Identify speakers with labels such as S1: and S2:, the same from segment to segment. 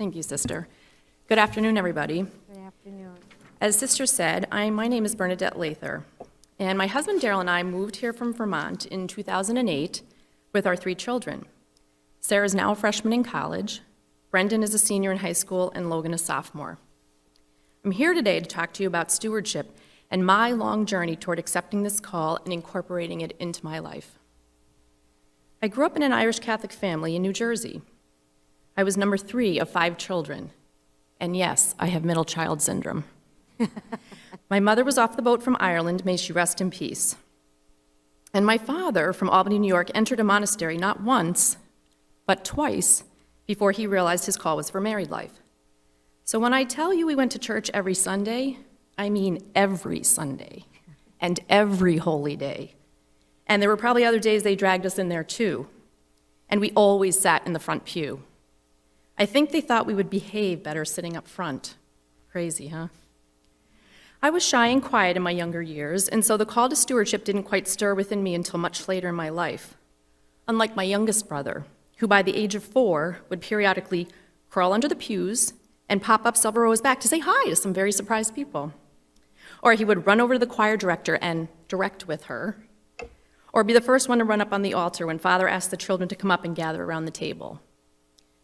S1: Thank you, Sister. Good afternoon, everybody.
S2: Good afternoon.
S1: As Sister said, my name is Bernadette Loether, and my husband Daryl and I moved here from Vermont in 2008 with our 3 children. Sarah is now a freshman in college, Brendan is a senior in high school, and Logan a sophomore. I'm here today to talk to you about stewardship and my long journey toward accepting this call and incorporating it into my life. I grew up in an Irish Catholic family in New Jersey. I was number 3 of 5 children, and yes, I have middle child syndrome. My mother was off the boat from Ireland, may she rest in peace. And my father, from Albany, New York, entered a monastery not once, but twice before he realized his call was for married life. So when I tell you we went to church every Sunday, I mean every Sunday and every holy day. And there were probably other days they dragged us in there too. And we always sat in the front pew. I think they thought we would behave better sitting up front. Crazy, huh? I was shy and quiet in my younger years, and so the call to stewardship didn't quite stir within me until much later in my life. Unlike my youngest brother, who by the age of 4 would periodically crawl under the pews and pop up several rows back to say hi to some very surprised people. Or he would run over to the choir director and direct with her, or be the first one to run up on the altar when Father asked the children to come up and gather around the table.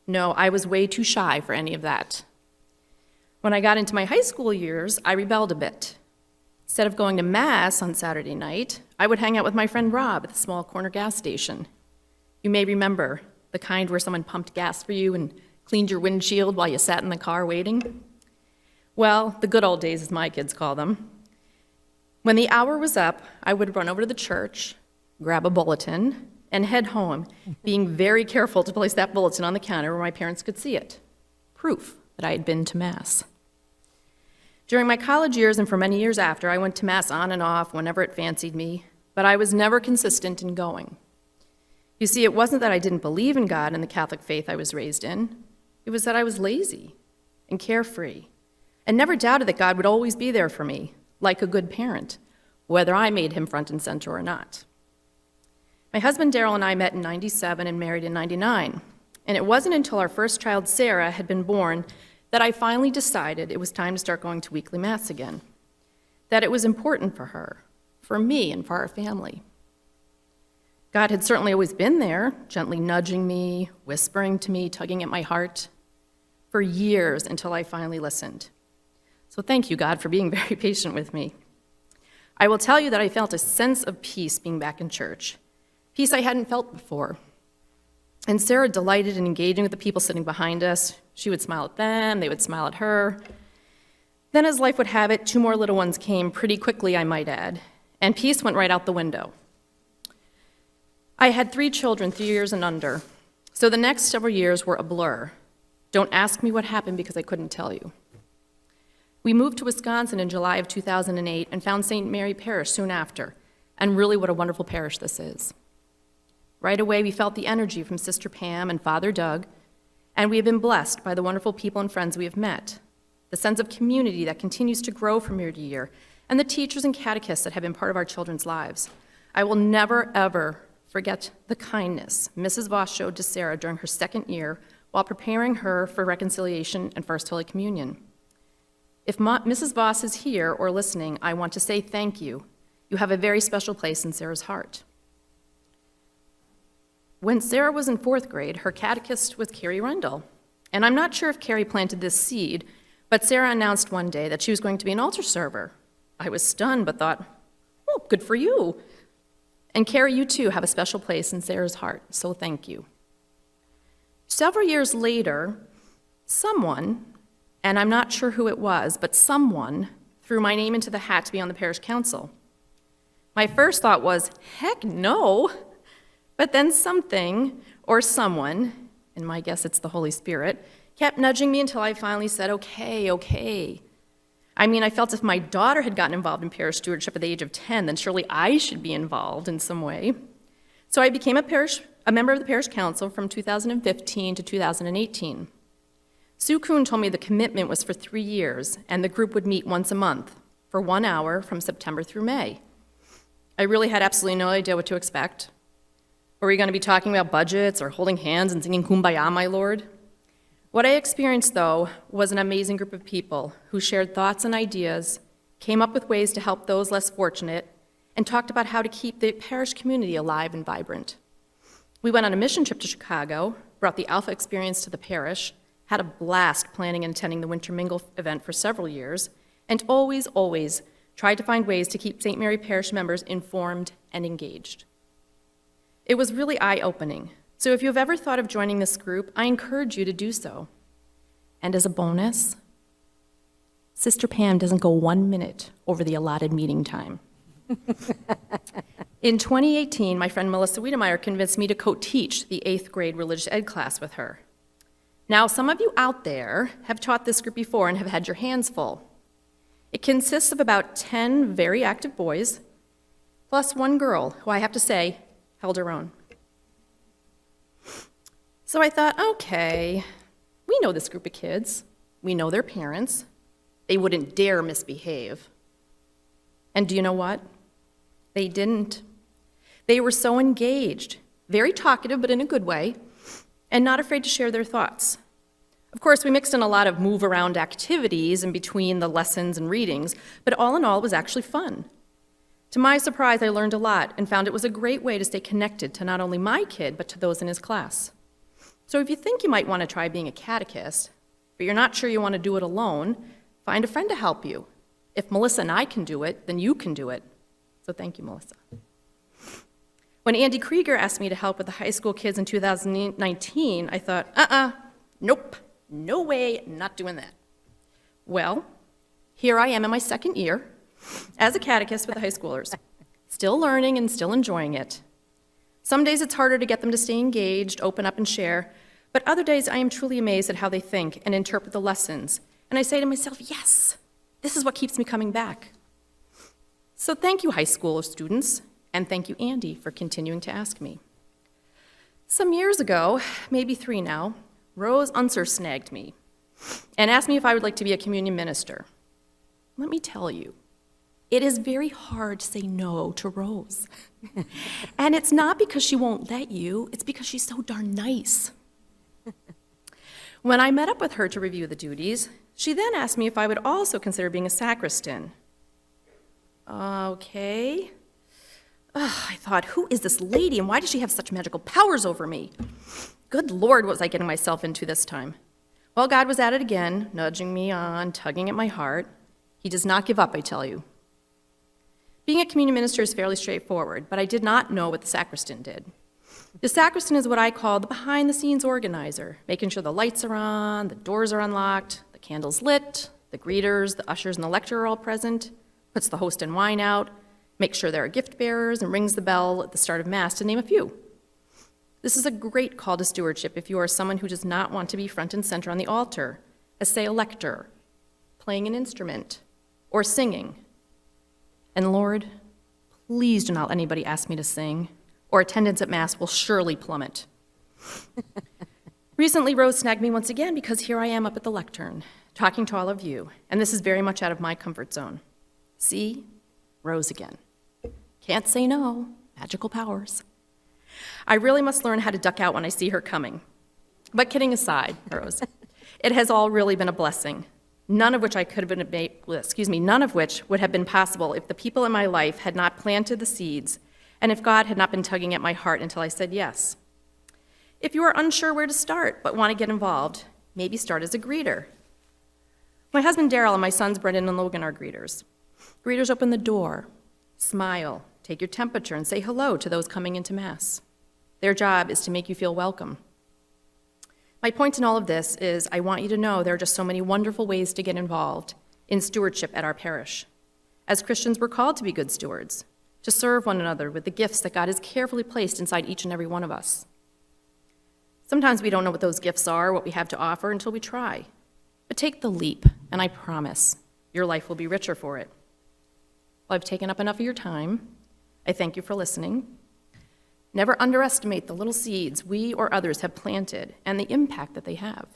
S1: No, I was way too shy for any of that. When I got into my high school years, I rebelled a bit. Instead of going to Mass on Saturday night, I would hang out with my friend Rob at the small corner gas station. You may remember the kind where someone pumped gas for you and cleaned your windshield while you sat in the car waiting. Well, the good old days, as my kids call them. When the hour was up, I would run over to the church, grab a bulletin, and head home, being very careful to place that bulletin on the counter where my parents could see it. Proof that I had been to Mass. During my college years and for many years after, I went to Mass on and off whenever it fancied me, but I was never consistent in going. You see, it wasn't that I didn't believe in God and the Catholic faith I was raised in. It was that I was lazy and carefree and never doubted that God would always be there for me, like a good parent, whether I made him front and center or not. My husband Daryl and I met in '97 and married in '99, and it wasn't until our first child, Sarah, had been born that I finally decided it was time to start going to weekly Mass again, that it was important for her, for me, and for our family. God had certainly always been there, gently nudging me, whispering to me, tugging at my heart, for years until I finally listened. So thank you, God, for being very patient with me. I will tell you that I felt a sense of peace being back in church, peace I hadn't felt before. And Sarah delighted in engaging with the people sitting behind us. She would smile at them, they would smile at her. Then, as life would have it, 2 more little ones came pretty quickly, I might add, and peace went right out the window. I had 3 children, 3 years and under, so the next several years were a blur. Don't ask me what happened because I couldn't tell you. We moved to Wisconsin in July of 2008 and found St. Mary Parish soon after, and really what a wonderful parish this is. Right away, we felt the energy from Sister Pam and Father Doug, and we have been blessed by the wonderful people and friends we have met, the sense of community that continues to grow from year to year, and the teachers and catechists that have been part of our children's lives. I will never, ever forget the kindness Mrs. Voss showed to Sarah during her 2nd year while preparing her for reconciliation and First Holy Communion. If Mrs. Voss is here or listening, I want to say thank you. You have a very special place in Sarah's heart. When Sarah was in 4th grade, her catechist was Carrie Rendell. And I'm not sure if Carrie planted this seed, but Sarah announced one day that she was going to be an altar server. I was stunned, but thought, oh, good for you. And Carrie, you too have a special place in Sarah's heart, so thank you. Several years later, someone, and I'm not sure who it was, but someone threw my name into the hat to be on the parish council. My first thought was, heck no. But then something or someone, and my guess it's the Holy Spirit, kept nudging me until I finally said, okay. I mean, I felt if my daughter had gotten involved in parish stewardship at the age of 10, then surely I should be involved in some way. So I became a member of the parish council from 2015 to 2018. Sue Kuhn told me the commitment was for 3 years, and the group would meet once a month for 1 hour from September through May. I really had absolutely no idea what to expect. Were we going to be talking about budgets or holding hands and singing Kumbaya, my Lord? What I experienced, though, was an amazing group of people who shared thoughts and ideas, came up with ways to help those less fortunate, and talked about how to keep the parish community alive and vibrant. We went on a mission trip to Chicago, brought the Alpha experience to the parish, had a blast planning and attending the Winter Mingle event for several years, and always tried to find ways to keep St. Mary Parish members informed and engaged. It was really eye-opening. So if you have ever thought of joining this group, I encourage you to do so. And as a bonus, Sister Pam doesn't go 1 minute over the allotted meeting time. In 2018, my friend Melissa Wiedemeyer convinced me to co-teach the 8th grade religious ed class with her. Now, some of you out there have taught this group before and have had your hands full. It consists of about 10 very active boys, plus one girl who I have to say held her own. So I thought, okay, we know this group of kids. We know their parents. They wouldn't dare misbehave. And do you know what? They didn't. They were so engaged, very talkative, but in a good way, and not afraid to share their thoughts. Of course, we mixed in a lot of move-around activities in between the lessons and readings, but all in all, it was actually fun. To my surprise, I learned a lot and found it was a great way to stay connected to not only my kid, but to those in his class. So if you think you might want to try being a catechist, but you're not sure you want to do it alone, find a friend to help you. If Melissa and I can do it, then you can do it. So thank you, Melissa. When Andy Krieger asked me to help with the high school kids in 2019, I thought, nope, no way, not doing that. Well, here I am in my second year as a catechist with the high schoolers, still learning and still enjoying it. Some days it's harder to get them to stay engaged, open up and share, but other days I am truly amazed at how they think and interpret the lessons. And I say to myself, yes, this is what keeps me coming back. So thank you, high school students, and thank you, Andy, for continuing to ask me. Some years ago, maybe 3 now, Rose Unser snagged me and asked me if I would like to be a communion minister. Let me tell you, it is very hard to say no to Rose. And it's not because she won't let you, it's because she's so darn nice. When I met up with her to review the duties, she then asked me if I would also consider being a sacristan. Okay. I thought, who is this lady and why does she have such magical powers over me? Good Lord, what was I getting myself into this time? Well, God was at it again, nudging me on, tugging at my heart. He does not give up, I tell you. Being a communion minister is fairly straightforward, but I did not know what the sacristan did. The sacristan is what I call the behind-the-scenes organizer, making sure the lights are on, the doors are unlocked, the candles lit, the greeters, the ushers, and the lecturer are all present, puts the host and wine out, makes sure there are gift bearers, and rings the bell at the start of Mass, to name a few. This is a great call to stewardship if you are someone who does not want to be front and center on the altar, as, say, a lector, playing an instrument, or singing. And Lord, please do not let anybody ask me to sing, or attendance at Mass will surely plummet. Recently, Rose snagged me once again because here I am up at the lectern, talking to all of you, and this is very much out of my comfort zone. See, Rose again. Can't say no, magical powers. I really must learn how to duck out when I see her coming. But kidding aside, Rose, it has all really been a blessing. None of which would have been possible if the people in my life had not planted the seeds and if God had not been tugging at my heart until I said yes. If you are unsure where to start but want to get involved, maybe start as a greeter. My husband Daryl and my sons Brendan and Logan are greeters. Greeters open the door, smile, take your temperature, and say hello to those coming into Mass. Their job is to make you feel welcome. My point in all of this is I want you to know there are just so many wonderful ways to get involved in stewardship at our parish. As Christians, we're called to be good stewards, to serve one another with the gifts that God has carefully placed inside each and every one of us. Sometimes we don't know what those gifts are, what we have to offer, until we try. But take the leap, and I promise your life will be richer for it. Well, I've taken up enough of your time. I thank you for listening. Never underestimate the little seeds we or others have planted and the impact that they have.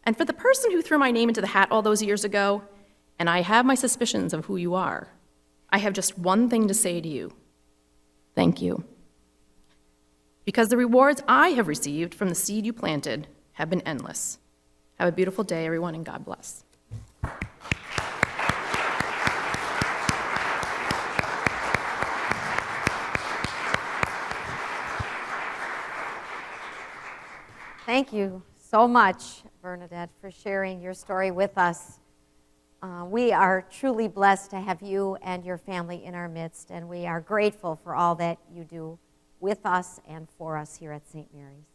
S1: And for the person who threw my name into the hat all those years ago, and I have my suspicions of who you are, I have just one thing to say to you. Thank you. Because the rewards I have received from the seed you planted have been endless. Have a beautiful day, everyone, and God bless.
S2: Thank you so much, Bernadette, for sharing your story with us. We are truly blessed to have you and your family in our midst, and we are grateful for all that you do with us and for us here at St. Mary's.